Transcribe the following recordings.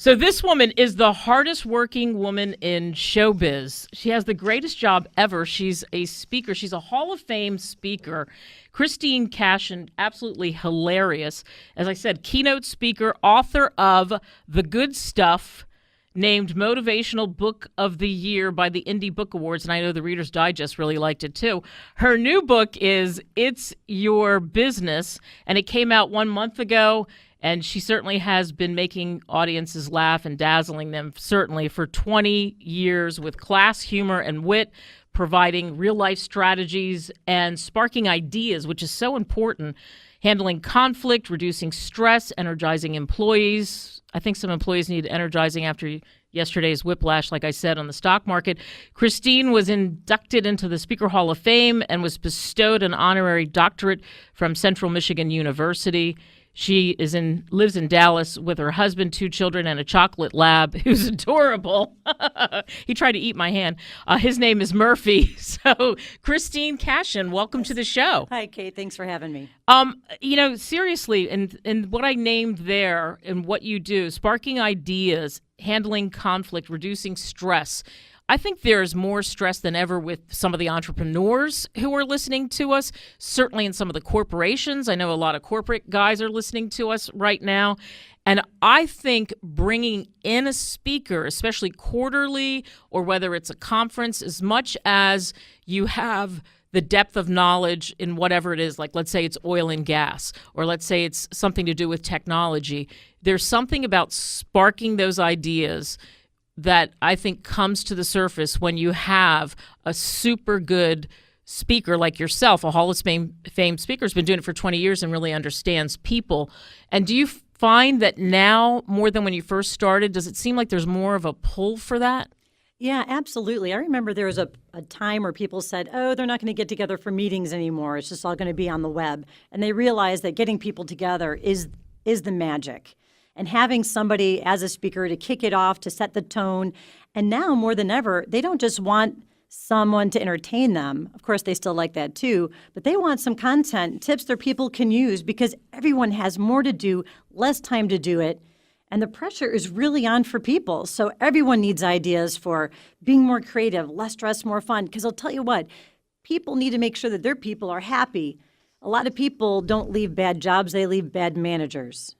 So this woman is the hardest working woman in showbiz. She has the greatest job ever. She's a speaker. She's a Hall of Fame speaker. Christine Cashen, absolutely hilarious. As I said, keynote speaker, author of The Good Stuff, named Motivational Book of the Year by the Indie Book Awards, and I know the Reader's Digest really liked it too. Her new book is It's Your Business, and it came out 1 month ago. And she certainly has been making audiences laugh and dazzling them, certainly, for 20 years with class, humor, and wit, providing real-life strategies and sparking ideas, which is so important, handling conflict, reducing stress, energizing employees. I think some employees need energizing after yesterday's whiplash, like I said, on the stock market. Christine was inducted into the Speaker Hall of Fame and was bestowed an honorary doctorate from Central Michigan University. She lives in Dallas with her husband, 2 children, and a chocolate lab who's adorable. He tried to eat my hand. His name is Murphy. So, Christine Cashen, welcome to the show. Hi, Kate. Thanks for having me. Seriously, and what I named there and what you do, sparking ideas, handling conflict, reducing stress. I think there's more stress than ever with some of the entrepreneurs who are listening to us, certainly in some of the corporations. I know a lot of corporate guys are listening to us right now. And I think bringing in a speaker, especially quarterly or whether it's a conference, as much as you have the depth of knowledge in whatever it is, like let's say it's oil and gas, or let's say it's something to do with technology, there's something about sparking those ideas that I think comes to the surface when you have a super good speaker like yourself, a Hall of Fame speaker who's been doing it for 20 years and really understands people. And do you find that now, more than when you first started, does it seem like there's more of a pull for that? Yeah, absolutely. I remember there was a time where people said, oh, they're not going to get together for meetings anymore. It's just all going to be on the web. And they realized that getting people together is the magic. And having somebody as a speaker to kick it off, to set the tone. And now more than ever, they don't just want someone to entertain them. Of course, they still like that too, but they want some content, tips their people can use, because everyone has more to do, less time to do it. And the pressure is really on for people. So everyone needs ideas for being more creative, less stress, more fun. Because I'll tell you what, people need to make sure that their people are happy. A lot of people don't leave bad jobs, they leave bad managers.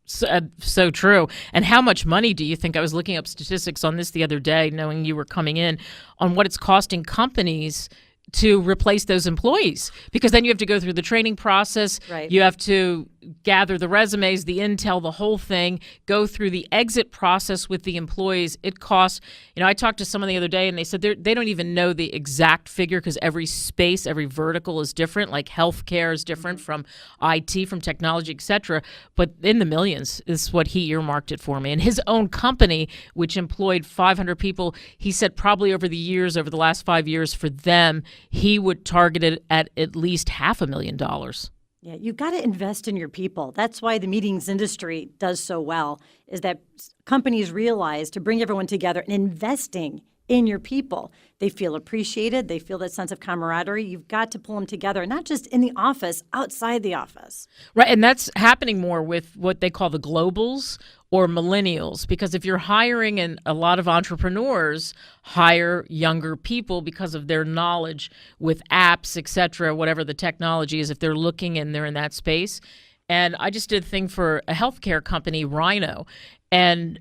So true. And how much money do you think? I was looking up statistics on this the other day, knowing you were coming in, on what it's costing companies to replace those employees, because then you have to go through the training process. Right. You have to gather the resumes, the intel, the whole thing, go through the exit process with the employees. It costs, I talked to someone the other day and they said they don't even know the exact figure because every space, every vertical is different. Like healthcare is different from IT, from technology, et cetera. But in the millions is what he earmarked it for me. And his own company, which employed 500 people, he said probably over the last 5 years for them, he would target it at least $500,000. Yeah, you've got to invest in your people. That's why the meetings industry does so well, is that companies realize to bring everyone together and investing in your people. They feel appreciated. They feel that sense of camaraderie. You've got to pull them together, not just in the office, outside the office. Right, and that's happening more with what they call the globals or millennials, because if you're hiring, and a lot of entrepreneurs hire younger people because of their knowledge with apps, et cetera, whatever the technology is, if they're looking and they're in that space. And I just did a thing for a healthcare company, Rhino, and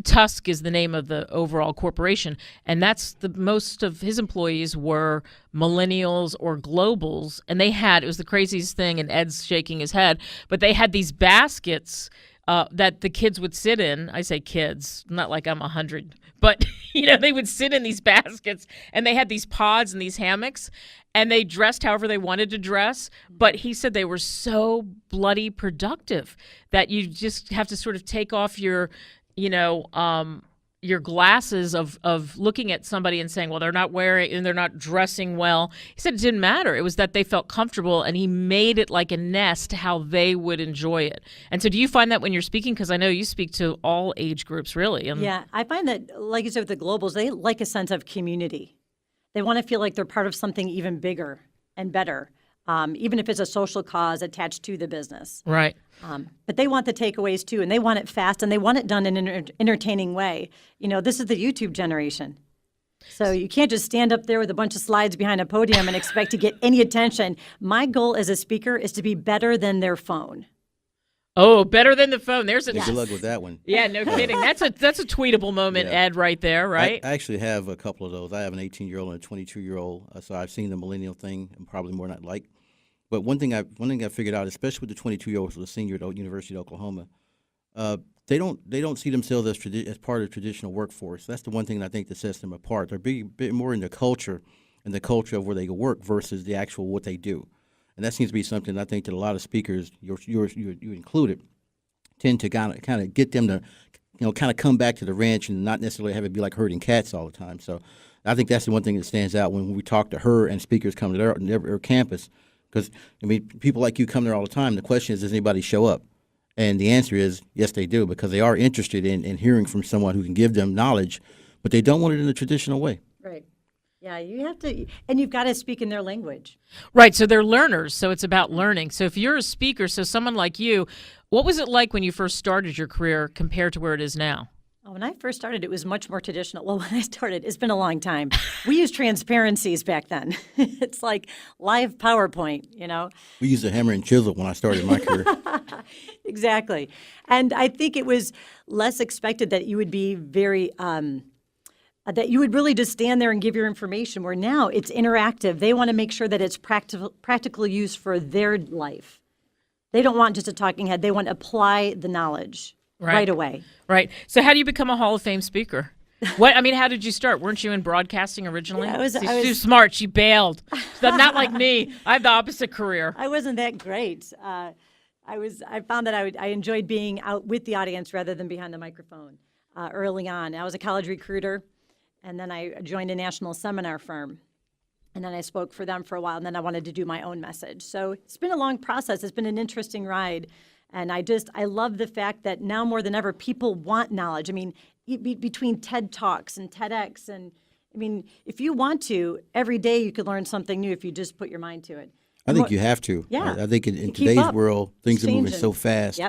Tusk is the name of the overall corporation, and that's most of his employees were millennials or globals, and it was the craziest thing, and Ed's shaking his head, but they had these baskets that the kids would sit in. I say kids, not like I'm 100, but they would sit in these baskets, and they had these pods and these hammocks, and they dressed however they wanted to dress. But he said they were so bloody productive that you just have to sort of take off your glasses of looking at somebody and saying, well, they're not wearing and they're not dressing well. He said it didn't matter. It was that they felt comfortable, and he made it like a nest how they would enjoy it. And so do you find that when you're speaking? Because I know you speak to all age groups, really. Yeah, I find that, like you said, with the globals, they like a sense of community. They want to feel like they're part of something even bigger and better. even if it's a social cause attached to the business. Right. But they want the takeaways too, and they want it fast, and they want it done in an entertaining way. This is the YouTube generation. So you can't just stand up there with a bunch of slides behind a podium and expect to get any attention. My goal as a speaker is to be better than their phone. Oh, better than the phone. There's a Good luck with that one. Yeah, no kidding. That's a tweetable moment, Yeah. Ed, right there, right? I actually have a couple of those. I have an 18-year-old and a 22-year-old, so I've seen the millennial thing and probably more than I'd like. But one thing I figured out, especially with the 22-year-olds, the senior at the University of Oklahoma, they don't see themselves as part of the traditional workforce. That's the one thing that I think that sets them apart. They're bit more in the culture and the culture of where they work versus the actual what they do. And that seems to be something I think that a lot of speakers, you included, tend to kind of get them to, kind of come back to the ranch and not necessarily have it be like herding cats all the time. So I think that's the one thing that stands out when we talk to her and speakers come to their campus. Because, people like you come there all the time. The question is, does anybody show up? And the answer is, yes, they do, because they are interested in hearing from someone who can give them knowledge, but they don't want it in the traditional way. Right. Yeah, you have to, and you've got to speak in their language. Right, so they're learners, so it's about learning. So if you're a speaker, so someone like you, what was it like when you first started your career compared to where it is now? Oh, when I first started, it was much more traditional. Well, when I started, it's been a long time. We used transparencies back then. It's like live PowerPoint, We used a hammer and chisel when I started my career. Exactly. And I think it was less expected that you would be very that you would really just stand there and give your information, where now it's interactive. They want to make sure that it's practical use for their life. They don't want just a talking head. They want to apply the knowledge right away. Right. So how do you become a Hall of Fame speaker? How did you start? Weren't you in broadcasting originally? Yeah, I was too smart. She bailed. Not like me. I have the opposite career. I wasn't that great. I found that I enjoyed being out with the audience rather than behind the microphone early on. I was a college recruiter, and then I joined a national seminar firm. And then I spoke for them for a while, and then I wanted to do my own message. So it's been a long process. It's been an interesting ride. And I love the fact that now more than ever, people want knowledge. Between TED Talks and TEDx, and if you want to, every day you could learn something new if you just put your mind to it. I think you have to. Yeah. I think in today's world, things are moving so fast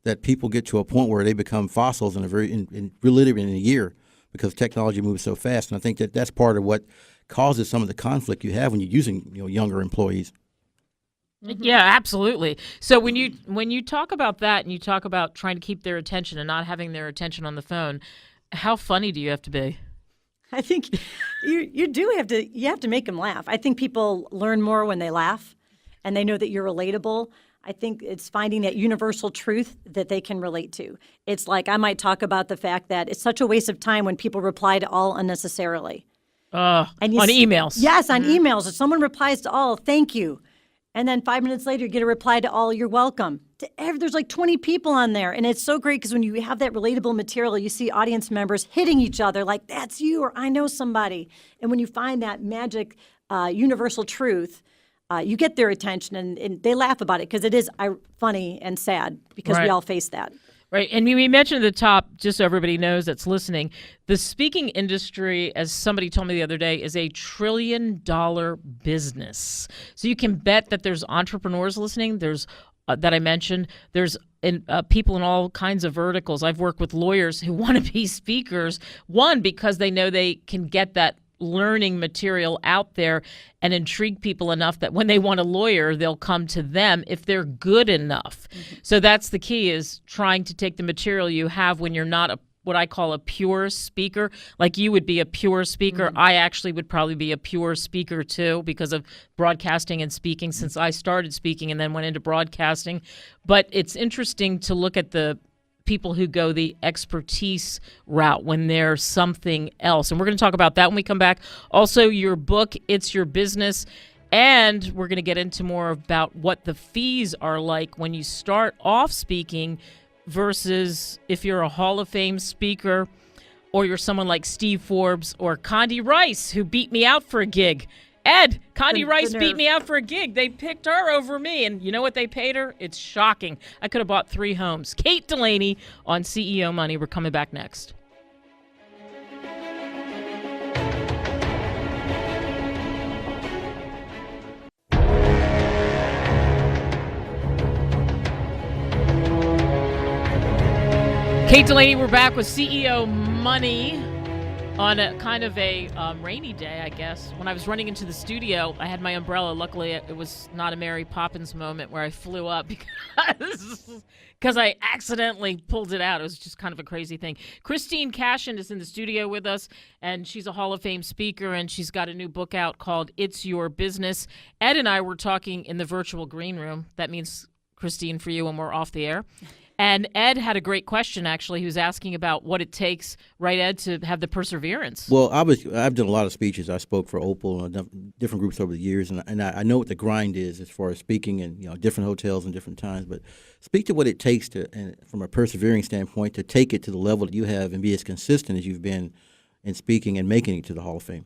that people get to a point where they become fossils literally in a year, because technology moves so fast. And I think that's part of what causes some of the conflict you have when you're using younger employees. Mm-hmm. Yeah, absolutely. So when you talk about that and you talk about trying to keep their attention and not having their attention on the phone, how funny do you have to be? I think you have to make them laugh. I think people learn more when they laugh and they know that you're relatable. I think it's finding that universal truth that they can relate to. It's like I might talk about the fact that it's such a waste of time when people reply to all unnecessarily. On emails. Yes, on emails. If someone replies to all, thank you. And then 5 minutes later, you get a reply to all, you're welcome. There's like 20 people on there. And it's so great because when you have that relatable material, you see audience members hitting each other like, that's you, or I know somebody. And when you find that magic universal truth, you get their attention, and they laugh about it because it is funny and sad because we all face that. Right. And we mentioned at the top, just so everybody knows that's listening, the speaking industry, as somebody told me the other day, is a $1 trillion business. So you can bet that there's entrepreneurs listening. There's that I mentioned. There's people in all kinds of verticals. I've worked with lawyers who want to be speakers, one, because they know they can get that learning material out there and intrigue people enough that when they want a lawyer, they'll come to them if they're good enough. Mm-hmm. So that's the key, is trying to take the material you have when you're not what I call a pure speaker. Like you would be a pure speaker. Mm-hmm. I actually would probably be a pure speaker too, because of broadcasting and speaking, since I started speaking and then went into broadcasting. But it's interesting to look at the people who go the expertise route when there's something else. And we're going to talk about that when we come back. Also, your book, It's Your Business. And we're going to get into more about what the fees are like when you start off speaking versus if you're a Hall of Fame speaker, or you're someone like Steve Forbes or Condi Rice, who beat me out for a gig. Ed, Condi Rice beat me out for a gig. They picked her over me, and you know what they paid her? It's shocking. I could have bought 3 homes. Kate Delaney on CEO Money. We're coming back next. Kate Delaney, we're back with CEO Money on a kind of a rainy day, I guess. When I was running into the studio, I had my umbrella. Luckily, it was not a Mary Poppins moment where I flew up because I accidentally pulled it out. It was just kind of a crazy thing. Christine Cashen is in the studio with us, and she's a Hall of Fame speaker, and she's got a new book out called It's Your Business. Ed and I were talking in the virtual green room. That means Christine for you when we're off the air. And Ed had a great question, actually. He was asking about what it takes, right, Ed, to have the perseverance. Well, I've done a lot of speeches. I spoke for Opal and different groups over the years, and I know what the grind is as far as speaking in different hotels and different times. But speak to what it takes to, and from a persevering standpoint, to take it to the level that you have and be as consistent as you've been in speaking and making it to the Hall of Fame.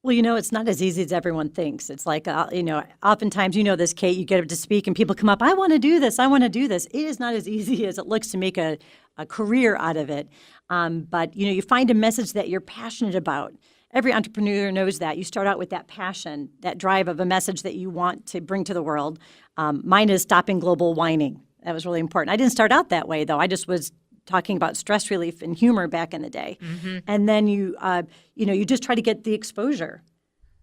Well, it's not as easy as everyone thinks. It's like, oftentimes, this, Kate, you get up to speak and people come up, I want to do this, I want to do this. It is not as easy as it looks to make a career out of it. But, you find a message that you're passionate about. Every entrepreneur knows that. You start out with that passion, that drive of a message that you want to bring to the world. Mine is stopping global whining. That was really important. I didn't start out that way, though. I just was talking about stress relief and humor back in the day. Mm-hmm. And then you just try to get the exposure.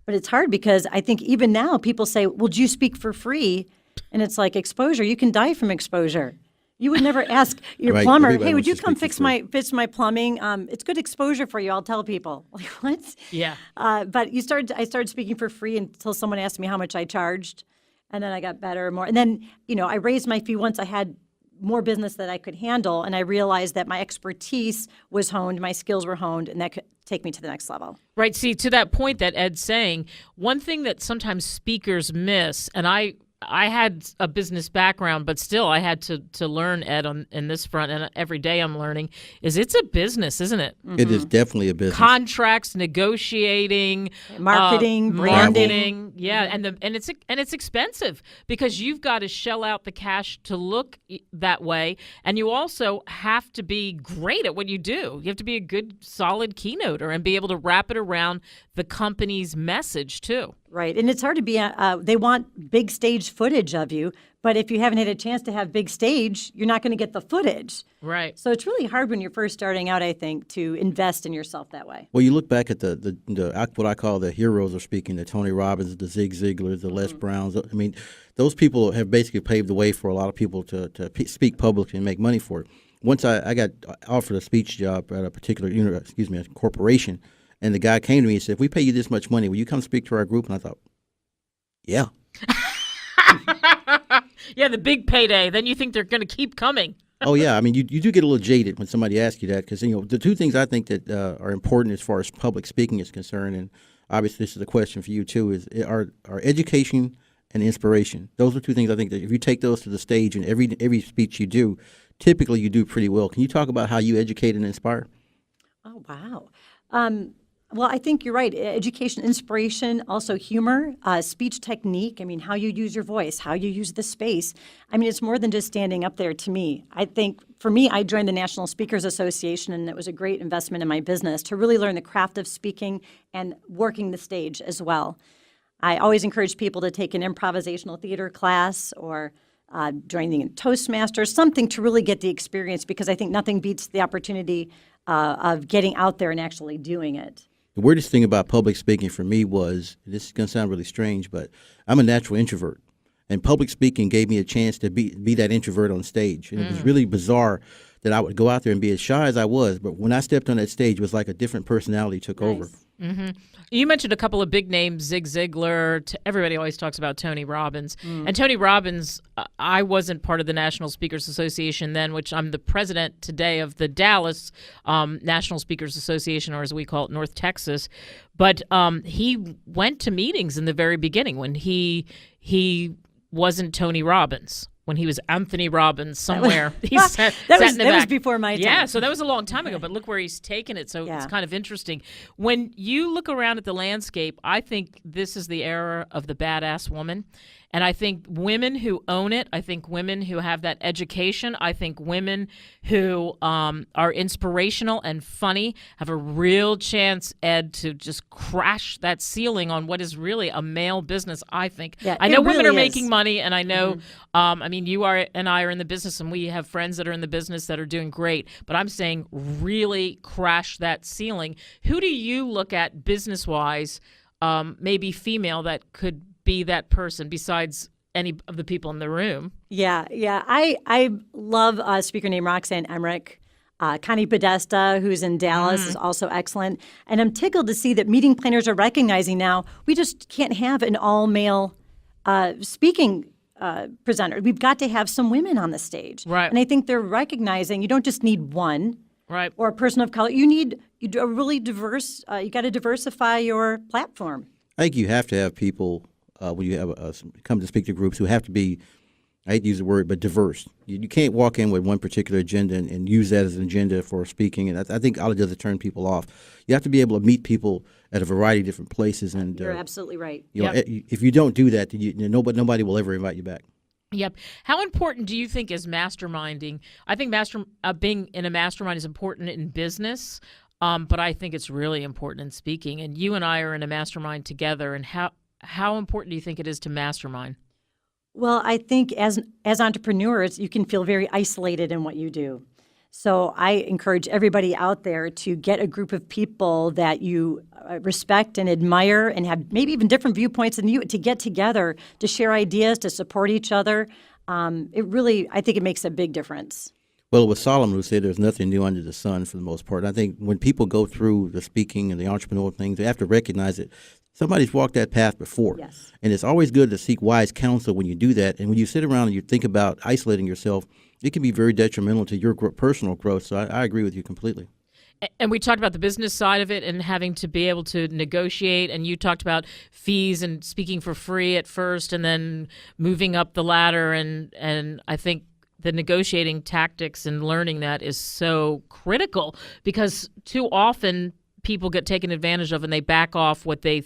But it's hard because I think even now people say, well, do you speak for free? And it's like exposure. You can die from exposure. You would never ask your plumber, Everybody hey, would wants you to come speak for fix my plumbing? It's good exposure for you. I'll tell people. Like, what? Yeah. But I started speaking for free until someone asked me how much I charged. And then I got better and more. And then, I raised my fee once I had more business that I could handle, and I realized that my expertise was honed, my skills were honed, and that could take me to the next level. Right. See, to that point that Ed's saying, one thing that sometimes speakers miss, and I had a business background, but still I had to learn, Ed, in this front, and every day I'm learning, is it's a business, isn't it? Mm-hmm. It is definitely a business. Contracts, negotiating, marketing, branding. Yeah, and it's expensive because you've got to shell out the cash to look that way, and you also have to be great at what you do. You have to be a good, solid keynoter and be able to wrap it around the company's message too. Right, and it's hard to be. They want big stage footage of you, but if you haven't had a chance to have big stage, you're not going to get the footage. Right. So it's really hard when you're first starting out, I think, to invest in yourself that way. Well, you look back at the what I call the heroes of speaking, the Tony Robbins, the Zig Ziglars, the Les Browns. I mean, those people have basically paved the way for a lot of people to speak publicly and make money for it. Once I got offered a speech job at a particular a corporation. And the guy came to me and said, if we pay you this much money, will you come speak to our group? And I thought, yeah. Yeah, the big payday. Then you think they're going to keep coming. Oh, yeah. I mean, you do get a little jaded when somebody asks you that because, the two things I think that are important as far as public speaking is concerned, and obviously this is a question for you too, is are education and inspiration. Those are two things I think that if you take those to the stage in every speech you do, typically you do pretty well. Can you talk about how you educate and inspire? Oh, wow. Well, I think you're right. Education, inspiration, also humor, speech technique. I mean, how you use your voice, how you use the space. I mean, it's more than just standing up there to me. I think for me, I joined the National Speakers Association, and it was a great investment in my business to really learn the craft of speaking and working the stage as well. I always encourage people to take an improvisational theater class or joining in Toastmasters, something to really get the experience, because I think nothing beats the opportunity of getting out there and actually doing it. The weirdest thing about public speaking for me was, this is going to sound really strange, but I'm a natural introvert. And public speaking gave me a chance to be that introvert on stage. And it was really bizarre that I would go out there and be as shy as I was. But when I stepped on that stage, it was like a different personality took over. Mm-hmm. You mentioned a couple of big names, Zig Ziglar. Everybody always talks about Tony Robbins. And Tony Robbins, I wasn't part of the National Speakers Association then, which I'm the president today of the Dallas National Speakers Association, or as we call it, North Texas. But he went to meetings in the very beginning when he wasn't Tony Robbins. When he was Anthony Robbins somewhere. He sat in the back. That was before my time. Yeah, so that was a long time ago, but look where he's taken it. So it's kind of interesting. When you look around at the landscape, I think this is the era of the badass woman. And I think women who own it, I think women who have that education, I think women who are inspirational and funny have a real chance, Ed, to just crash that ceiling on what is really a male business, I think. Yeah, I know it women really are is. making money, and I know, I mean, you are and I are in the business, and we have friends that are in the business that are doing great. But I'm saying really crash that ceiling. Who do you look at business-wise, maybe female, that could be that person besides any of the people in the room? Yeah. I love a speaker named Roxanne Emmerich. Connie Podesta, who's in Dallas, is also excellent. And I'm tickled to see that meeting planners are recognizing now we just can't have an all-male speaking presenter. We've got to have some women on the stage. Right. And I think they're recognizing you don't just need one. Right. Or a person of color. You do a really diverse. You got to diversify your platform. I think you have to have people when you have come to speak to groups who have to be, I hate to use the word, but diverse. You can't walk in with one particular agenda and use that as an agenda for speaking. And I think all it does is turn people off. You have to be able to meet people at a variety of different places. And You're absolutely right. you know, if you don't do that, then nobody will ever invite you back. Yep. How important do you think is masterminding? I think being in a mastermind is important in business, but I think it's really important in speaking. And you and I are in a mastermind together. And how important do you think it is to mastermind? Well, I think as entrepreneurs, you can feel very isolated in what you do. So I encourage everybody out there to get a group of people that you respect and admire and have maybe even different viewpoints than you to get together to share ideas, to support each other. I think it makes a big difference. Well, it was Solomon who said there's nothing new under the sun for the most part. And I think when people go through the speaking and the entrepreneurial things, they have to recognize it. Somebody's walked that path before. Yes. And it's always good to seek wise counsel when you do that. And when you sit around and you think about isolating yourself, it can be very detrimental to your personal growth. So I agree with you completely. And we talked about the business side of it and having to be able to negotiate. And you talked about fees and speaking for free at first and then moving up the ladder. And I think the negotiating tactics and learning that is so critical because too often people get taken advantage of and they back off what they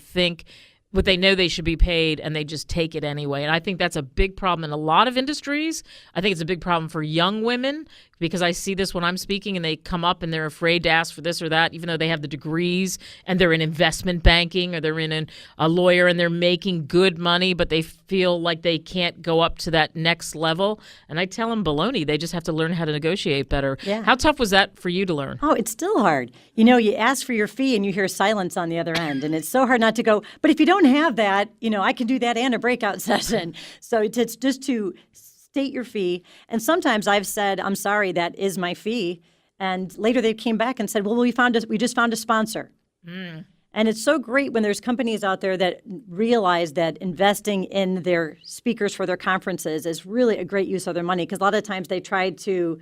know they should be paid, and they just take it anyway. And I think that's a big problem in a lot of industries. I think it's a big problem for young women because I see this when I'm speaking and they come up and they're afraid to ask for this or that, even though they have the degrees and they're in investment banking or they're in a lawyer and they're making good money, but they feel like they can't go up to that next level. And I tell them baloney. They just have to learn how to negotiate better. Yeah. How tough was that for you to learn? Oh, it's still hard. You ask for your fee and you hear silence on the other end. And it's so hard not to go, but if you don't have that, I can do that and a breakout session. So it's just to state your fee. And sometimes I've said, I'm sorry, that is my fee. And later they came back and said, well, we just found a sponsor. And it's so great when there's companies out there that realize that investing in their speakers for their conferences is really a great use of their money. Because a lot of times they try to,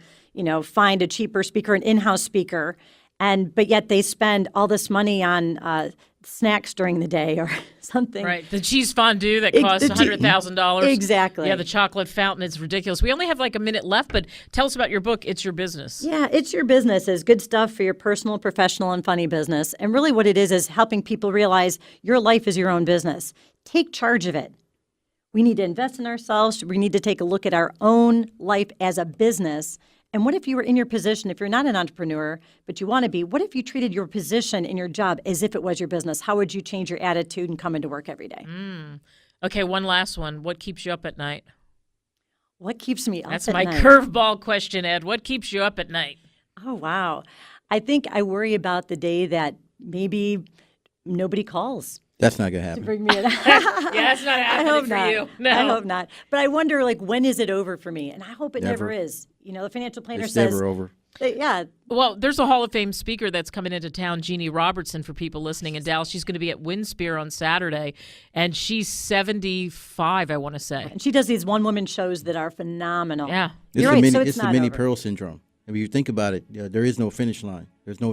find a cheaper speaker, an in-house speaker, but yet they spend all this money on snacks during the day or something. Right. The cheese fondue that costs $100,000. Exactly. Yeah, the chocolate fountain is ridiculous. We only have like a minute left, but tell us about your book, It's Your Business. Yeah, It's Your Business is good stuff for your personal, professional, and funny business. And really what it is helping people realize your life is your own business. Take charge of it. We need to invest in ourselves. We need to take a look at our own life as a business. And what if you were in your position, if you're not an entrepreneur, but you want to be, what if you treated your position in your job as if it was your business? How would you change your attitude and come into work every day? Okay, one last one. What keeps you up at night? What keeps me up That's at my night? curveball question, Ed. What keeps you up at night? Oh, wow. I think I worry about the day that maybe nobody calls. That's not going to happen. Bring me in. Yeah, that's not I happening hope for not. you. No. I hope not. But I wonder, when is it over for me? And I hope it never Never. is. The financial planner It's says, never over. yeah, Well, there's a Hall of Fame speaker that's coming into town, Jeannie Robertson, for people listening in Dallas. She's going to be at Windspear on Saturday, and she's 75, I want to say. and she does these one-woman shows that are phenomenal. Yeah. You're right, so It's it's the not mini over. pearl syndrome. If you think about it, there is no finish line. There's no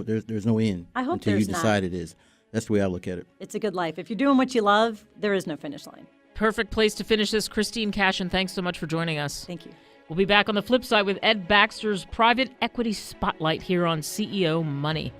end I hope until there's you not. decide it is. That's the way I look at it. It's a good life. If you're doing what you love, there is no finish line. Perfect place to finish this. Christine Cashen, thanks so much for joining us. Thank you. We'll be back on the flip side with Ed Baxter's Private Equity Spotlight here on CEO Money.